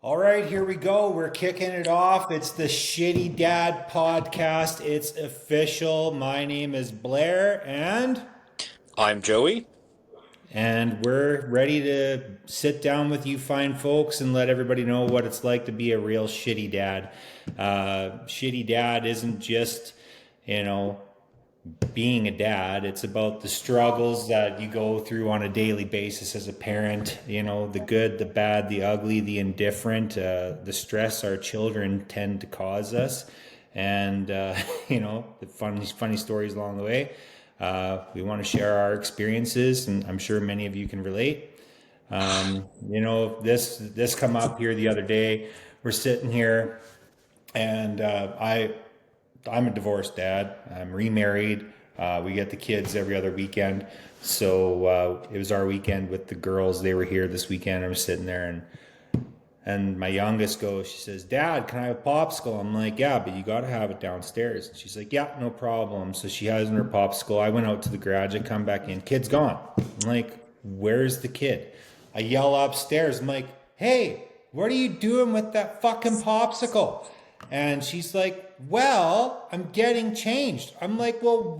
All right, here we go. We're kicking it off. It's the Shitty Dad podcast. It's official. My name is Blair I'm Joey. and we're ready to sit down with you fine folks and let everybody know what it's like to be a real shitty dad. Shitty dad isn't just, you know, being a dad. It's about the struggles that you go through on a daily basis as a parent. You know, the good, the bad, the ugly, the indifferent, the stress our children tend to cause us, and the funny stories along the way. We want to share our experiences, and I'm sure many of you can relate. This come up here the other day. We're sitting here, and I'm a divorced dad. I'm remarried. We get the kids every other weekend. So it was our weekend with the girls. They were here this weekend. I was sitting there and my youngest goes, she says, "Dad, can I have a popsicle?" I'm like, "Yeah, but you got to have it downstairs." And she's like, "Yeah, no problem." So she has in her popsicle. I went out to the garage. I come back in. Kid's gone. I'm like, "Where's the kid?" I yell upstairs. I'm like, "Hey, what are you doing with that fucking popsicle?" And she's like, "Well, I'm getting changed." I'm like, well,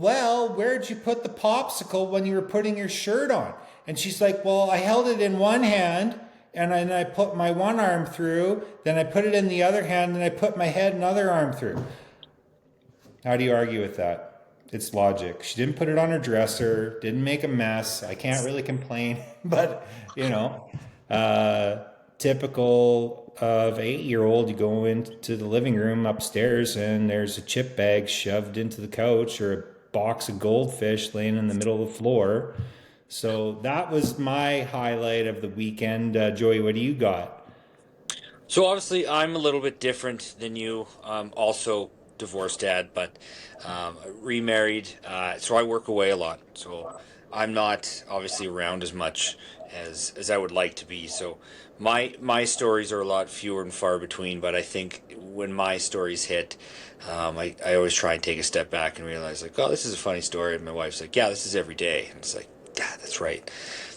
where'd you put the popsicle when you were putting your shirt on? And she's like, "Well, I held it in one hand and I put my one arm through, then I put it in the other hand, and I put my head and other arm through." How do you argue with that? It's logic. She didn't put it on her dresser, didn't make a mess. I can't really complain, but typical of 8-year-old, you go into the living room upstairs and there's a chip bag shoved into the couch or a box of goldfish laying in the middle of the floor. So that was my highlight of the weekend. Joey, what do you got? So obviously, I'm a little bit different than you. Also divorced dad, but remarried. So I work away a lot. So I'm not obviously around as much as I would like to be. So my stories are a lot fewer and far between. But I think when my stories hit, I always try and take a step back and realize like, oh, this is a funny story. And my wife's like, yeah, this is every day. And it's like, yeah, that's right.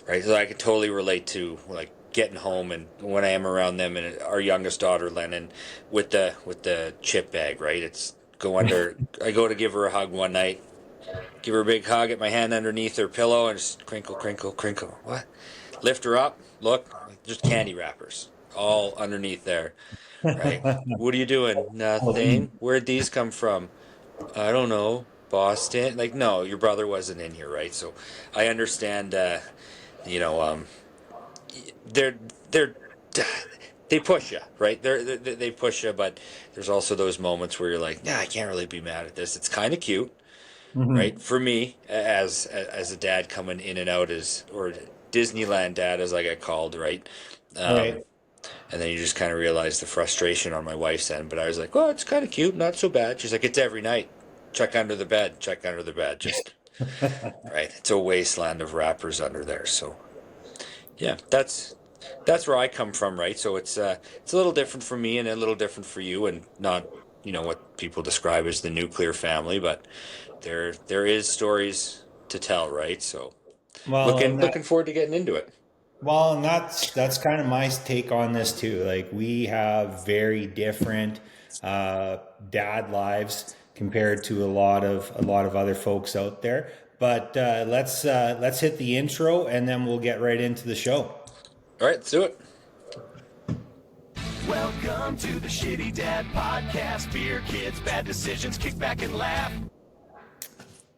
Right. So I could totally relate to like getting home and when I am around them and our youngest daughter Lennon with the chip bag, right? It's go under I go to give her a hug one night, give her a big hug, get my hand underneath her pillow and just crinkle, crinkle, crinkle. What? Lift her up, look, just candy wrappers. All underneath there. Right? What are you doing? Nothing. Where'd these come from? I don't know. Boston? Like, no, your brother wasn't in here, right? So I understand you know, um they're they're they push you, right? They push you, but there's also those moments where you're like, yeah, I can't really be mad at this. It's kind of cute, Mm-hmm. right? For me, as a dad coming in and out as or Disneyland dad, as I got called, right? Um, Right. and then you just kind of realize the frustration on my wife's end. But I was like, oh, it's kind of cute, not so bad. She's like, it's every night. Check under the bed. Check under the bed. Just right. It's a wasteland of wrappers under there. So yeah, that's where I come from, right? So it's a little different for me and a little different for you, and not what people describe as the nuclear family, but there is stories to tell, right? So Well, looking and that looking forward to getting into it. Well, and that's kind of my take on this too. Like we have very different dad lives compared to a lot of other folks out there. But let's hit the intro and then we'll get right into the show. All right, let's do it. Welcome to the Shitty Dad Podcast. Beer, kids, bad decisions, kick back and laugh.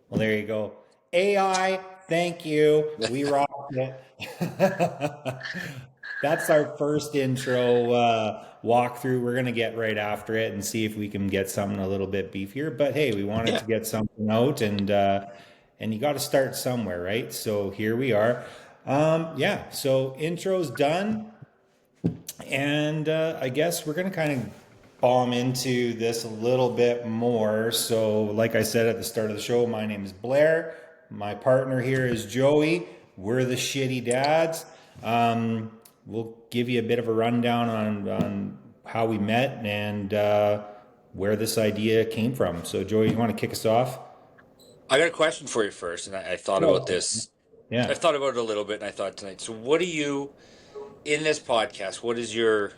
Well, there you go. AI, thank you. We rocked it. That's our first intro walkthrough. We're gonna get right after it and see if we can get something a little bit beefier. But hey, we wanted Yeah. to get something out, and you got to start somewhere, right? So here we are. Yeah. So intro's done, and I guess we're gonna kind of bomb into this a little bit more. So, like I said at the start of the show, my name is Blair. My partner here is Joey. We're the Shitty Dads. We'll give you a bit of a rundown on how we met and where this idea came from. So, Joey, you want to kick us off? I got a question for you first, and I thought about Oh, this. I yeah. thought about it a little bit, and I thought tonight. So, what do you in this podcast? What is your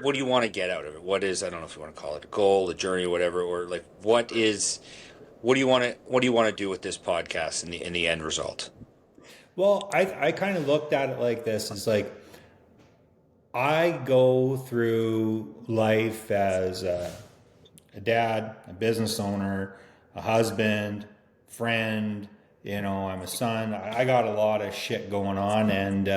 what do you want to get out of it? What is, I don't know if you want to call it a goal, a journey, or whatever, or like what do you want to do with this podcast in the end result? Well, I kind of looked at it like this. It's like I go through life as a dad, a business owner, a husband, friend. I'm a son. I got a lot of shit going on, and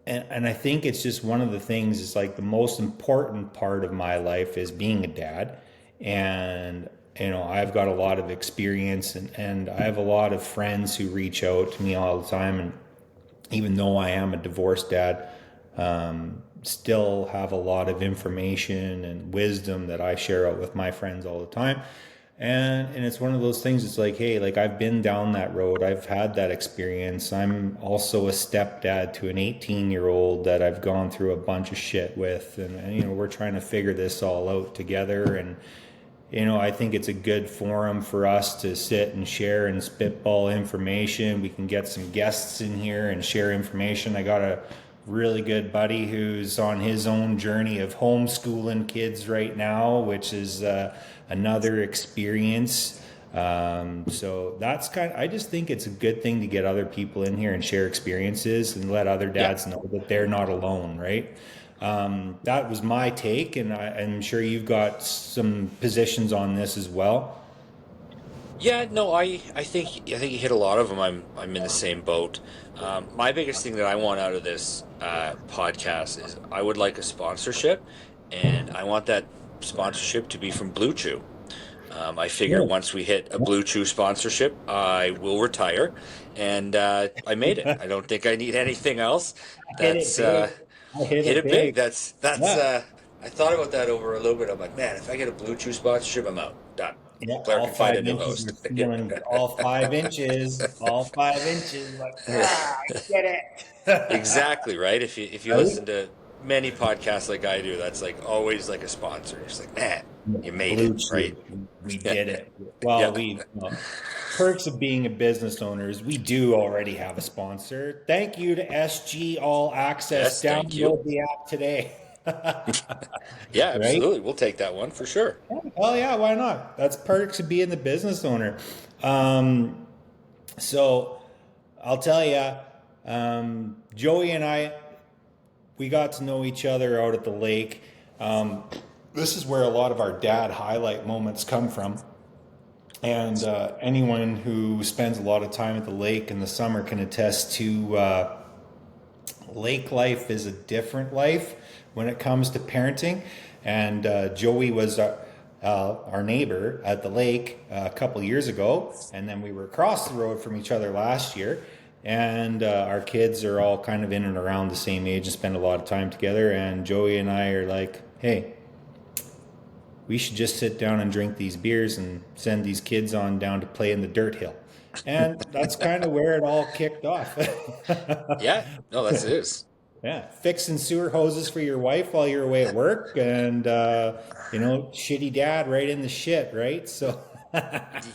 I think it's just one of the things. It's like the most important part of my life is being a dad, and I've got a lot of experience, and I have a lot of friends who reach out to me all the time, and even though I am a divorced dad, still have a lot of information and wisdom that I share out with my friends all the time. And it's one of those things. It's like, hey, like I've been down that road. I've had that experience. I'm also a stepdad to an 18-year-old that I've gone through a bunch of shit with, and we're trying to figure this all out together. And I think it's a good forum for us to sit and share and spitball information. We can get some guests in here and share information. I got a really good buddy who's on his own journey of homeschooling kids right now, which is another experience. So that's I just think it's a good thing to get other people in here and share experiences and let other dads know that they're not alone, right? That was my take, and I'm sure you've got some positions on this as well. Yeah, no, I think you hit a lot of them. I'm in the same boat. My biggest thing that I want out of this podcast is I would like a sponsorship, and I want that sponsorship to be from Blue Chew. I figure once we hit a Blue Chew sponsorship, I will retire, and I made it. I don't think I need anything else. That's hit it big. That's I thought about that over a little bit. I'm like, man, if I get a Blue Chew sponsorship, I'm out. Done. Yeah, Claire all can find a 5 new inches. host. All 5 inches. All 5 inches. Like, I get it. Exactly right. If you Right? listen to many podcasts like I do, that's like always like a sponsor. It's like, man, you made Blue it, Chew. right? We did it. Well, perks of being a business owner is we do already have a sponsor. Thank you to SG All Access. Yes, thank you. Download the app today. Yeah, Right? absolutely. We'll take that one for sure. Well, yeah, why not? That's perks of being the business owner. So I'll tell you, Joey and I, we got to know each other out at the lake. This is where a lot of our dad highlight moments come from. And anyone who spends a lot of time at the lake in the summer can attest to lake life is a different life when it comes to parenting. And Joey was our neighbor at the lake a couple years ago, and then we were across the road from each other last year. And our kids are all kind of in and around the same age and spend a lot of time together. And Joey and I are like, hey, we should just sit down and drink these beers and send these kids on down to play in the dirt hill. And that's kind of where it all kicked off. Yeah, no, it is. Yeah, fixing sewer hoses for your wife while you're away at work, and shitty dad right in the shit, right? So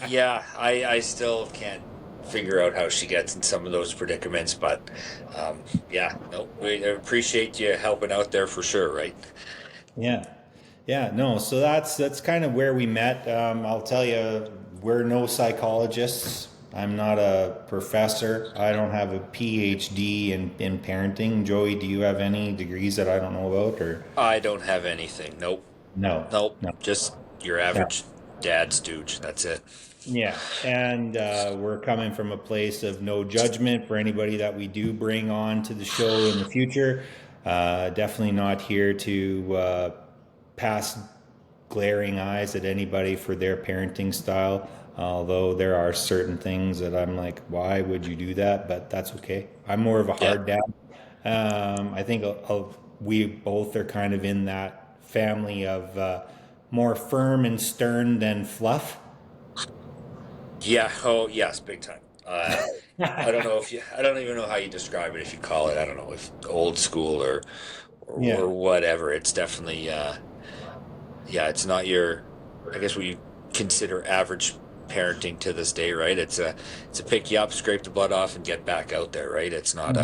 Yeah, I still can't figure out how she gets in some of those predicaments, but we appreciate you helping out there for sure, right? no. So that's kind of where we met. I'll tell you, we're no psychologists. I'm not a professor. I don't have a PhD in parenting. Joey, do you have any degrees that I don't know about? Or I don't have anything. Nope. No. Just your average dad stooge. That's it. Yeah, and we're coming from a place of no judgment for anybody that we do bring on to the show in the future. Definitely not here to pass glaring eyes at anybody for their parenting style. Although there are certain things that I'm like, why would you do that? But that's okay. I'm more of a hard dad. I think we both are kind of in that family of more firm and stern than fluff. Yeah. Oh, yes, big time. I don't know I don't even know how you describe it. If you call it, I don't know, if old school or whatever. It's definitely, it's not your, I guess what you consider average parenting to this day, right? It's a pick you up, scrape the blood off, and get back out there, right? It's not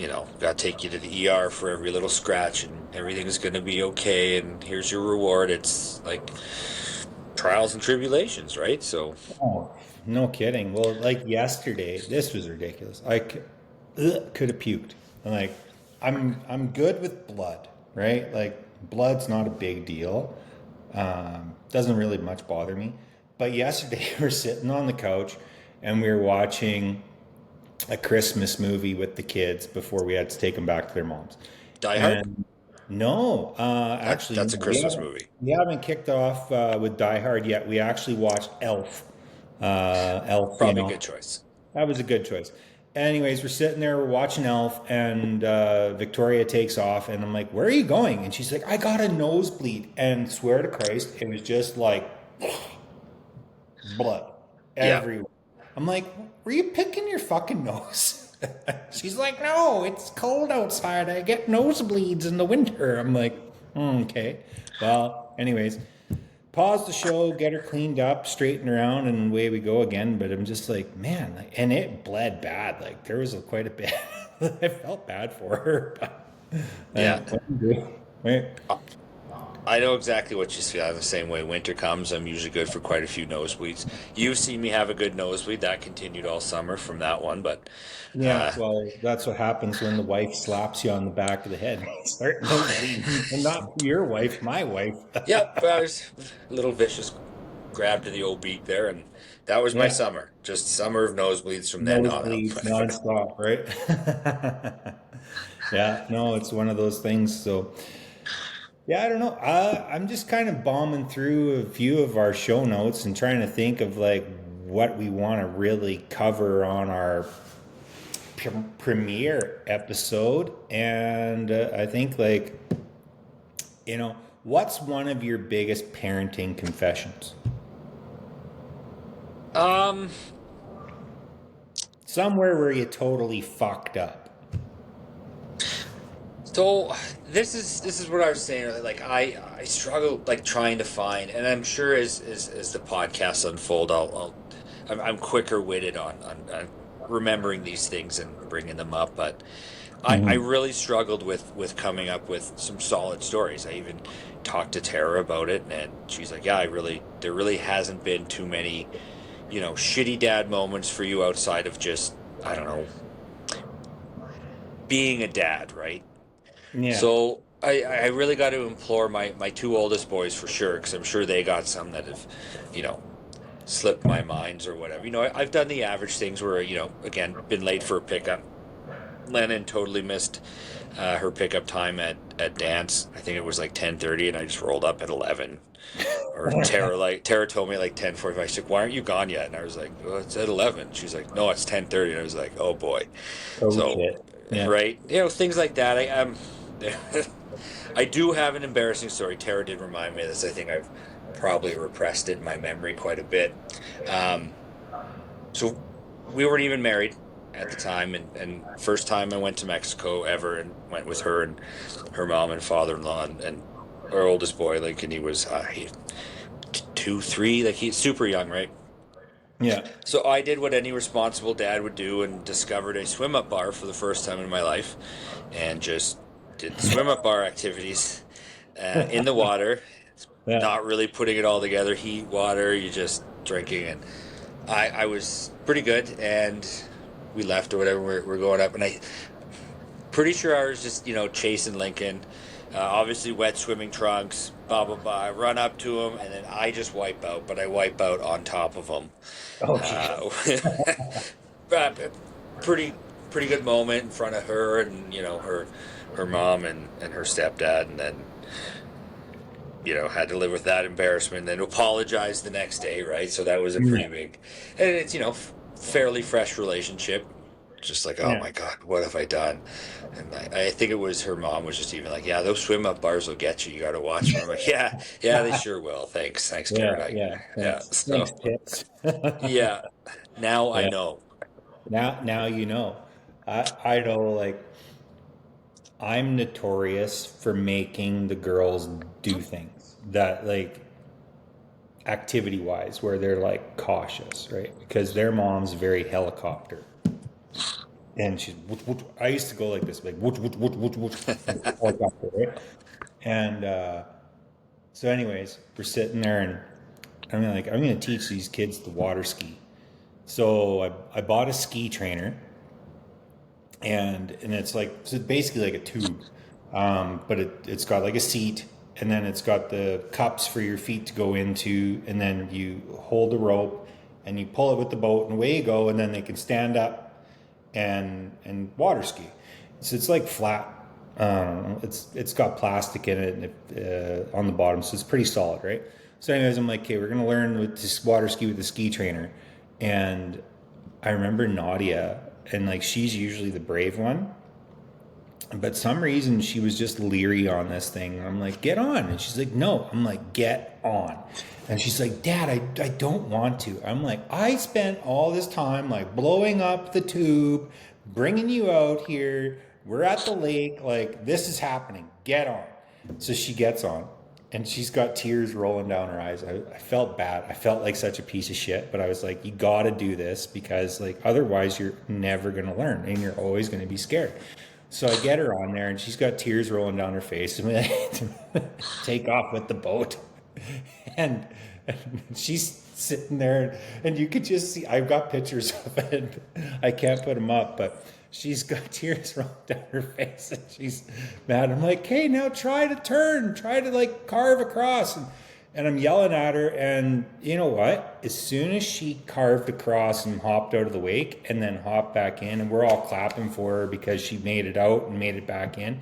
got to take you to the ER for every little scratch, and everything's going to be okay, and here's your reward. It's like trials and tribulations, right? So, Oh, no kidding. Well, like yesterday, this was ridiculous. Could have puked. I'm like, I'm good with blood, right? Like blood's not a big deal. Doesn't really much bother me. But yesterday we're sitting on the couch and we were watching a Christmas movie with the kids before we had to take them back to their moms. Die Hard. And no, actually, That's a no, Christmas movie. we haven't kicked off with Die Hard yet. We actually watched Elf. Elf, Probably a good choice. that was a good choice. Anyways, we're sitting there, we're watching Elf, and Victoria takes off, and I'm like, "Where are you going?" And she's like, "I got a nosebleed." And swear to Christ, it was just like blood everywhere. I'm like, "Were you picking your fucking nose?" She's like, "No, it's cold outside. I get nosebleeds in the winter." I'm like, "Okay." Well, anyways, pause the show, get her cleaned up, straighten around, and away we go again. But I'm just like, man, and it bled bad. Like there was quite a bit. I felt bad for her. But, Yeah. Right. I know exactly what you feel. I'm the same way. Winter comes, I'm usually good for quite a few nosebleeds. You've seen me have a good nosebleed. That continued all summer from that one, but Yeah, well, that's what happens when the wife slaps you on the back of the head. Start nosebleeding. And not your wife, my wife. yep, I was a little vicious grab to the old beak there, and that was my Yeah. summer. Just summer of nosebleeds from then on Nosebleeds out. nonstop, right? Yeah, no, it's one of those things. So, yeah, I don't know. I'm just kind of bombing through a few of our show notes and trying to think of like what we want to really cover on our premiere episode. And I think like, what's one of your biggest parenting confessions? Um, Somewhere where you totally fucked up. so this is what I was saying. Like I struggle like trying to find, and I'm sure as the podcasts unfold, I'm quicker witted on remembering these things and bringing them up. But I really struggled with coming up with some solid stories. I even talked to Tara about it, and she's like, "Yeah, there really hasn't been too many, shitty dad moments for you outside of just, I don't know, being a dad, right?" Yeah. So I really got to implore my two oldest boys for sure, because I'm sure they got some that have, slipped my minds or whatever. I've done the average things where, again, been late for a pickup. Lennon totally missed her pickup time at dance. I think it was like 10:30, and I just rolled up at 11. Or Tara told me like 10:45. She's like, "Why aren't you gone yet?" And I was like, "Well, it's at 11." She's like, "No, it's 10:30." And I was like, "Oh boy." Oh, So, shit. Yeah. right, things like that. I do have an embarrassing story. Tara did remind me of this. I think I've probably repressed it in my memory quite a bit. So we weren't even married at the time, and first time I went to Mexico ever, and went with her and her mom and father-in-law, and our oldest boy, like, and he was 2, 3, like he's super young, right? Yeah. So I did what any responsible dad would do and discovered a swim up bar for the first time in my life, and just did swim up bar activities in the water, Yeah. not really putting it all together. Heat, water, you just drinking, and I was pretty good, and we left or whatever. We're going up, and I pretty sure I was just chasing Lincoln. Obviously wet swimming trunks, blah blah blah. I run up to him, and then I just wipe out, but I wipe out on top of him. But pretty good moment in front of her, and her mom and her stepdad, and then had to live with that embarrassment, then apologize the next day, right? So that was a pretty big, and it's fairly fresh relationship. Just like, oh my God, what have I done? And I think it was her mom was just even like, yeah, those swim up bars will get you. You got to watch them. I'm like, yeah, they sure will. Thanks, Karen. Yeah. So, Thanks, Tips. yeah. Now I Yeah. know. Now you know. I know, like, I'm notorious for making the girls do things that, like, activity wise, where they're like cautious, right? Because their mom's very helicopter. and she's I used to go like this, like like right? And so, anyways, we're sitting there, and I'm gonna teach these kids the water ski. So I bought a ski trainer, and it's like, so it's basically like a tube, but it's got like a seat, and then it's got the cups for your feet to go into, and then you hold the rope and you pull it with the boat, and away you go, and then they can stand up and water ski. So it's like flat. It's got plastic in it on the bottom, so it's pretty solid, right? So, anyways, I'm like, okay, we're gonna learn with this water ski with the ski trainer, and I remember Nadia, and like she's usually the brave one, but some reason she was just leery on this thing. I'm like, get on, and she's like, no. I'm like, get on, and she's like, Dad, I don't want to. I'm like, I spent all this time like blowing up the tube, bringing you out here. We're at the lake, like this is happening. Get on. So she gets on, and she's got tears rolling down her eyes. I felt bad. I felt like such a piece of shit, but I was like, you got to do this, because like otherwise you're never going to learn, and you're always going to be scared. So I get her on there, and she's got tears rolling down her face, and we take off with the boat, and she's sitting there, and you could just see, I've got pictures of it. I can't put them up, but she's got tears rolling down her face, and she's mad. I'm like, hey, now try to turn, try to like carve across. And I'm yelling at her, and you know what? As soon as she carved across and hopped out of the wake and then hopped back in, and we're all clapping for her because she made it out and made it back in,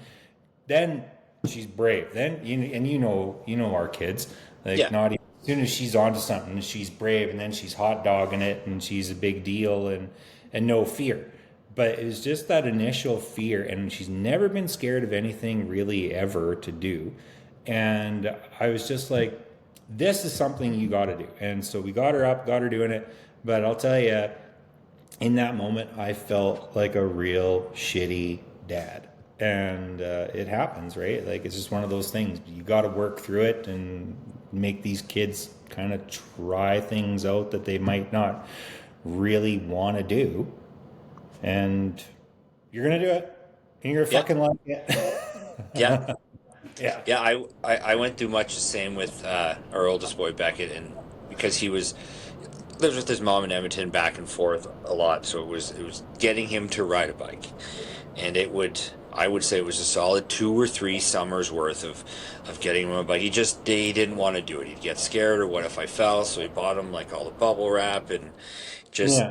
then she's brave. Then, you know our kids, like Yeah. not even, as soon as she's onto something, she's brave, and then she's hot dogging it, and she's a big deal, and no fear. But it was just that initial fear, and she's never been scared of anything really ever to do. And I was just like, this is something you got to do. And so we got her up, got her doing it. But I'll tell you, in that moment, I felt like a real shitty dad. And it happens, right? Like, it's just one of those things. You got to work through it and make these kids kind of try things out that they might not really want to do. And you're going to do it. And you're going to fucking like it. Yeah. Yeah. Yeah, I went through much the same with our oldest boy Beckett, and because he lives with his mom in Edmonton, back and forth a lot, so it was getting him to ride a bike, and I would say it was a solid 2 or 3 summers worth of getting him a bike. He didn't want to do it. He'd get scared, or what if I fell? So he bought him like all the bubble wrap and just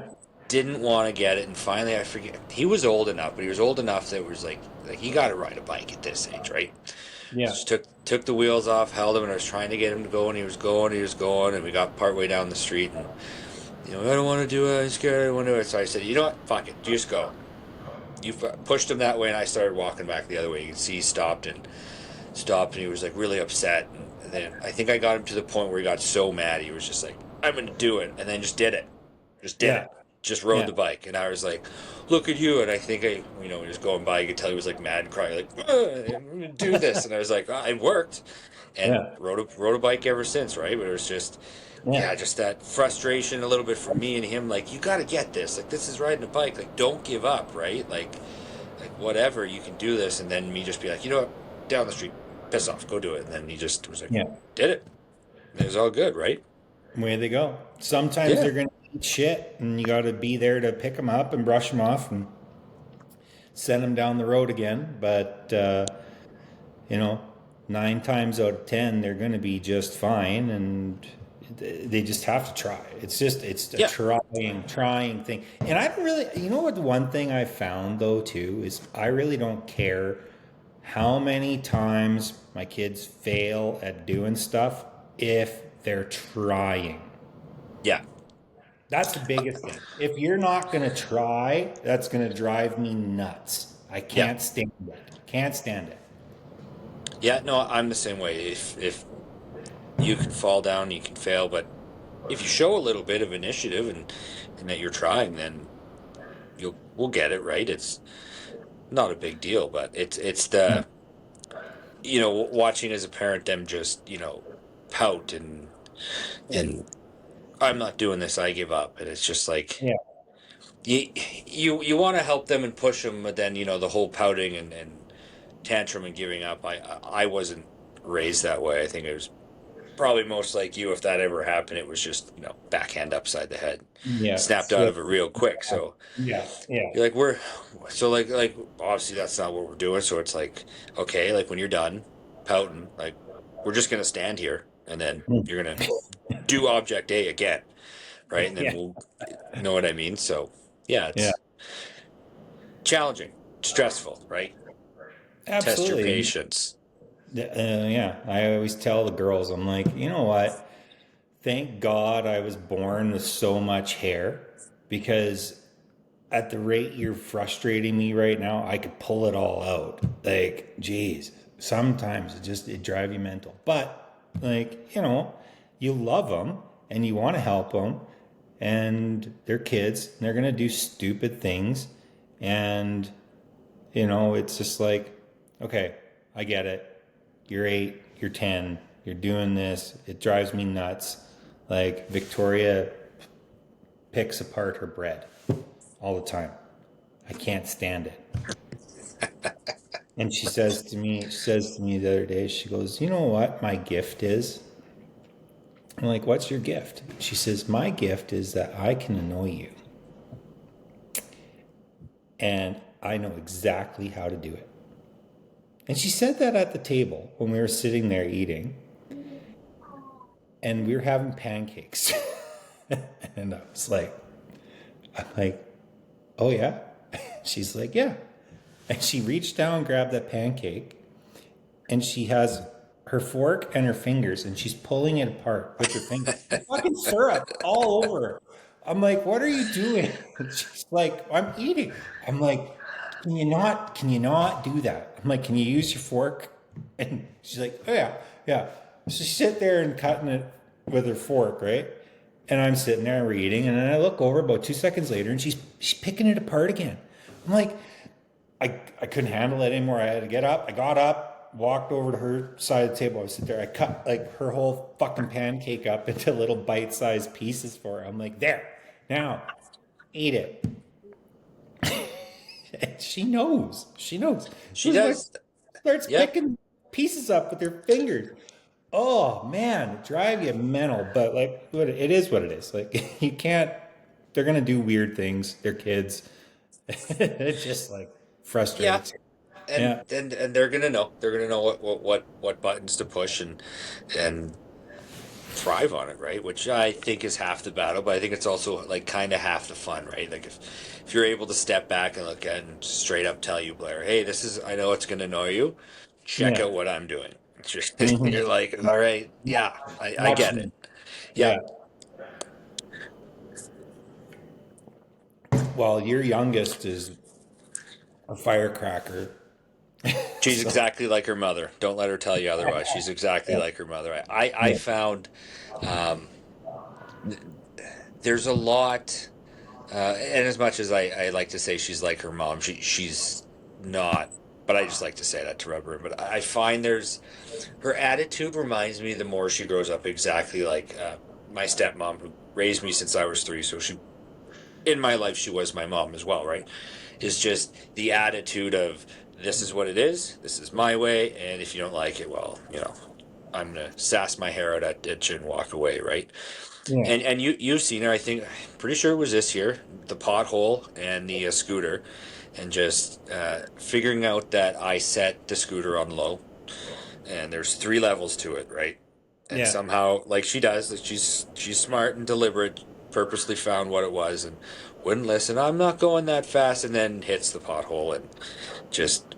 didn't want to get it. And finally, I forget, he was old enough, but he was old enough that it was like you got to ride a bike at this age, right? Yeah. Just took the wheels off, held him, and I was trying to get him to go, and he was going, and we got partway down the street, and I don't want to do it, I'm scared, I don't want to do it. So I said, you know what, fuck it, just go. You pushed him that way, and I started walking back the other way. You can see he stopped, and he was like really upset, and then I think I got him to the point where he got so mad, he was just like, I'm going to do it, and then just did it. Just rode the bike, and I was like, look at you. And I think when he was going by, you could tell he was like mad, crying, like, I'm gonna do this. And I was like, it worked, and rode a bike ever since, right? But it was just just that frustration a little bit for me and him, like, you got to get this, like, this is riding a bike, like, don't give up, right? Like whatever, you can do this. And then me just be like, you know what, down the street, piss off, go do it. And then he just was like, did it, and it was all good, right? Way they go. Sometimes they're going to eat shit, and you got to be there to pick them up and brush them off and send them down the road again. But, 9 times out of 10, they're going to be just fine, and they just have to try. It's a trying thing. And I don't really, what the one thing I found, though, too, is I really don't care how many times my kids fail at doing stuff if they're trying. Yeah. That's the biggest thing. If you're not going to try, that's going to drive me nuts. I can't stand it. Can't stand it. Yeah, no, I'm the same way. If you can fall down, you can fail, but if you show a little bit of initiative and that you're trying, then we'll get it, right? It's not a big deal, but it's the watching as a parent them just pout and I'm not doing this, I give up, and it's just like you want to help them and push them, but then the whole pouting and tantrum and giving up. I wasn't raised that way. I think it was probably most like you. If that ever happened, it was just backhand upside the head, Yeah. snapped out of it real quick. So Yeah. Yeah. you're like like obviously that's not what we're doing. So it's like, okay, like when you're done pouting, like we're just gonna stand here and then you're gonna do object A again, right? And then Yeah. we'll know what I mean. So yeah, Yeah. it's challenging, stressful, right? Test your Absolutely. patience. Yeah. I always tell the girls, I'm like, you know what? Thank God I was born with so much hair, because at the rate you're frustrating me right now, I could pull it all out. Like, geez, sometimes it drive you mental. But like, you love them and you want to help them, and they're kids. And they're gonna do stupid things, and it's just like, okay, I get it. You're 8, you're 10, you're doing this. It drives me nuts. Like, Victoria picks apart her bread all the time. I can't stand it. And she says to me the other day, she goes, you know what my gift is? I'm like, what's your gift? She says, my gift is that I can annoy you. And I know exactly how to do it. And she said that at the table when we were sitting there eating, and we were having pancakes. And I'm like, oh yeah? She's like, yeah. And she reached down, grabbed that pancake, and she has her fork and her fingers, and she's pulling it apart with her fingers. Fucking syrup all over her. I'm like, what are you doing? She's like, I'm eating. I'm like, can you not do that? I'm like, can you use your fork? And she's like, oh yeah, yeah. So she sit there and cutting it with her fork, right? And I'm sitting there and we're eating, and then I look over about 2 seconds later, and she's picking it apart again. I'm like, I couldn't handle it anymore. I had to get up. I got up, walked over to her side of the table. I was sitting there. I cut like her whole fucking pancake up into little bite-sized pieces for her. I'm like, there, now, eat it. And she knows. She does. Starts Yeah. picking pieces up with her fingers. Oh man, it drive you mental. But like, it is what it is. Like, you can't. They're gonna do weird things. They're kids. It's just like frustrating. And, Yeah. and they're gonna know. They're gonna know what buttons to push and thrive on it, right? Which I think is half the battle, but I think it's also like kind of half the fun, right? Like if you're able to step back and look at it and straight up tell you, Blair, hey, I know it's gonna annoy you. Check Yeah. out what I'm doing. It's just you're like, all right, yeah, I Watch get me. it. Yeah. Well, your youngest is a firecracker. She's exactly like her mother. Don't let her tell you otherwise. She's exactly like her mother. I found there's a lot, and as much as I like to say she's like her mom, she's not. But I just like to say that to rub her in. But I find her attitude reminds me the more she grows up exactly like my stepmom, who raised me since I was 3. So in my life, she was my mom as well, right? Is just the attitude of, this is what it is, this is my way, and if you don't like it, well, I'm gonna sass my hair out at ditch and walk away, right? Yeah. And you've seen her, I think, pretty sure it was this year, the pothole and the scooter, and just figuring out that I set the scooter on low, and there's 3 levels to it, right? And Yeah. somehow, like she does, she's smart and deliberate, purposely found what it was and wouldn't listen. I'm not going that fast, and then hits the pothole and just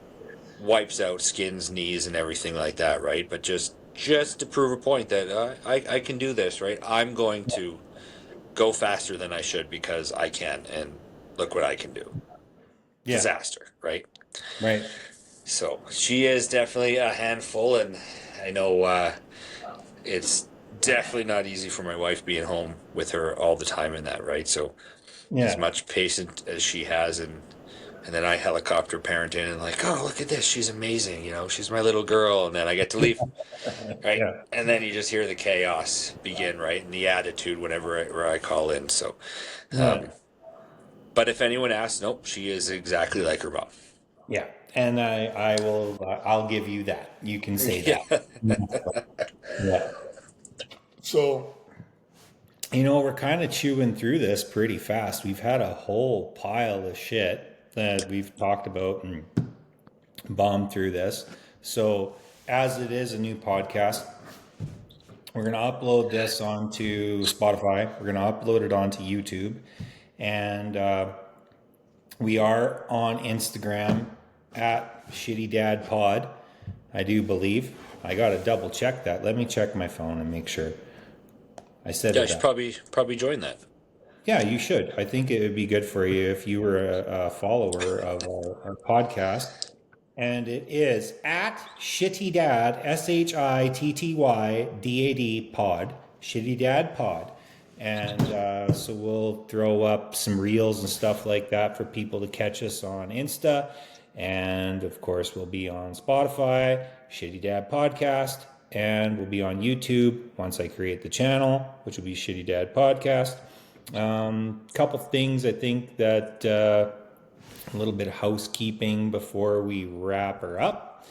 wipes out skins, knees, and everything like that, right? But just to prove a point that I can do this, right? I'm going to go faster than I should because I can, and look what I can do. Yeah. Disaster, right? Right. So she is definitely a handful, and I know it's definitely not easy for my wife being home with her all the time in that, right? So Yeah. as much patience as she has, and then I helicopter parent in and like, oh, look at this, she's amazing, she's my little girl, and then I get to leave, right? Yeah. And then you just hear the chaos begin, right? And the attitude whenever I call in. So, Yeah. But if anyone asks, nope, she is exactly like her mom. Yeah, and I will. I'll give you that. You can say Yeah. that. Yeah. So, we're kind of chewing through this pretty fast. We've had a whole pile of shit that we've talked about and bombed through this. So, as it is a new podcast, we're going to upload this onto Spotify. We're going to upload it onto YouTube. And we are on Instagram at Shitty Dad Pod, I do believe. I got to double check that. Let me check my phone and make sure. I said Yeah, I it. should probably join that. Yeah, you should. I think it would be good for you if you were a follower of our podcast. And it is at Shitty Dad, SHITTYDAD Pod, Shitty Dad Pod. And so we'll throw up some reels and stuff like that for people to catch us on Insta. And of course, we'll be on Spotify, Shitty Dad Podcast, and we'll be on YouTube once I create the channel, which will be Shitty Dad Podcast. Couple things I think that a little bit of housekeeping before we wrap her up.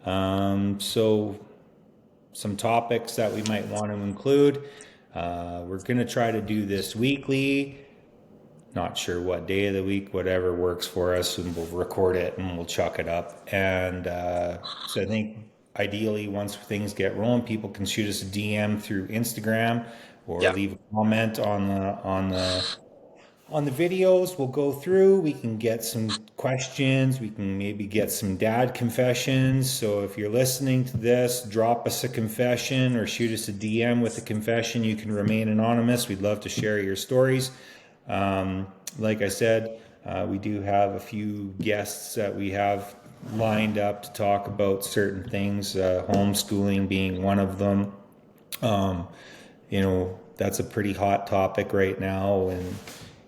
So some topics that we might want to include. We're going to try to do this weekly. Not sure what day of the week, whatever works for us, and we'll record it and we'll chuck it up. And so I think ideally once things get rolling, people can shoot us a DM through Instagram or leave a comment on the videos. We'll go through, we can get some questions, we can maybe get some dad confessions. So if you're listening to this, drop us a confession or shoot us a DM with a confession. You can remain anonymous. We'd love to share your stories. Like I said, we do have a few guests that we have lined up to talk about certain things, homeschooling being one of them. That's a pretty hot topic right now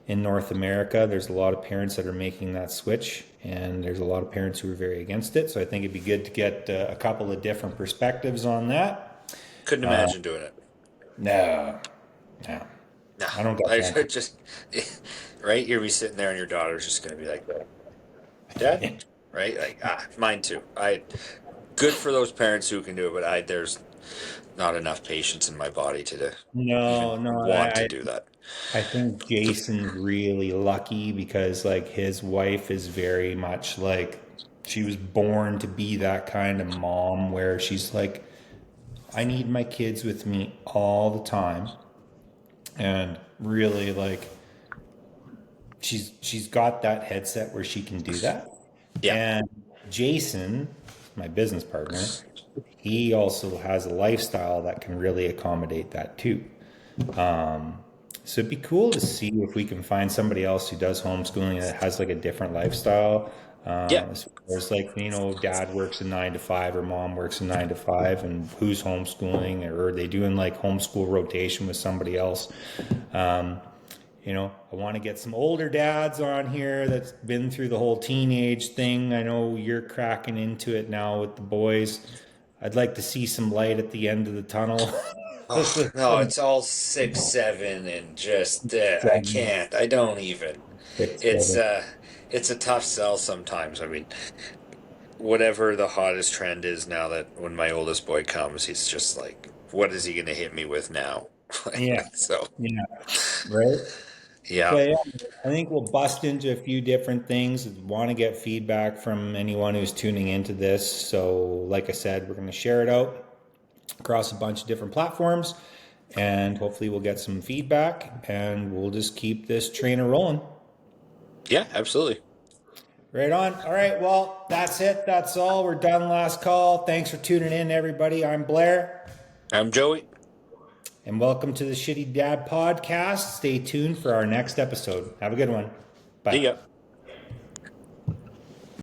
in North America. There's a lot of parents that are making that switch, and there's a lot of parents who are very against it. So I think it'd be good to get a couple of different perspectives on that. Couldn't imagine doing it. No. No, I don't got I that. just right. You'll be sitting there, and your daughter's just going to be like, "Dad," right? Like, mine too. Good for those parents who can do it, but there's not enough patience in my body to want to do that. I think Jason's really lucky because like his wife is very much like she was born to be that kind of mom where she's like, I need my kids with me all the time. And really like she's got that headset where she can do that. Yeah. And Jason, my business partner, he also has a lifestyle that can really accommodate that too. So it'd be cool to see if we can find somebody else who does homeschooling that has like a different lifestyle. As far as like, dad works a 9 to 5 or mom works a 9 to 5 and who's homeschooling, or are they doing like homeschool rotation with somebody else? I want to get some older dads on here that's been through the whole teenage thing. I know you're cracking into it now with the boys. I'd like to see some light at the end of the tunnel. Oh, no, it's all 6, 7, and just I can't. I don't even. It's a tough sell sometimes. I mean, whatever the hottest trend is now, that when my oldest boy comes, he's just like, what is he going to hit me with now? Yeah. So Yeah. Right. yeah. But yeah, I think we'll bust into a few different things. Want to get feedback from anyone who's tuning into this. So like I said, we're going to share it out across a bunch of different platforms, and hopefully we'll get some feedback, and we'll just keep this trainer rolling. Yeah, absolutely. Right on. All right. Well, that's it. That's all. We're done. Last call. Thanks for tuning in, everybody. I'm Blair. I'm Joey. And welcome to the Shitty Dad Podcast. Stay tuned for our next episode. Have a good one. Bye. See ya.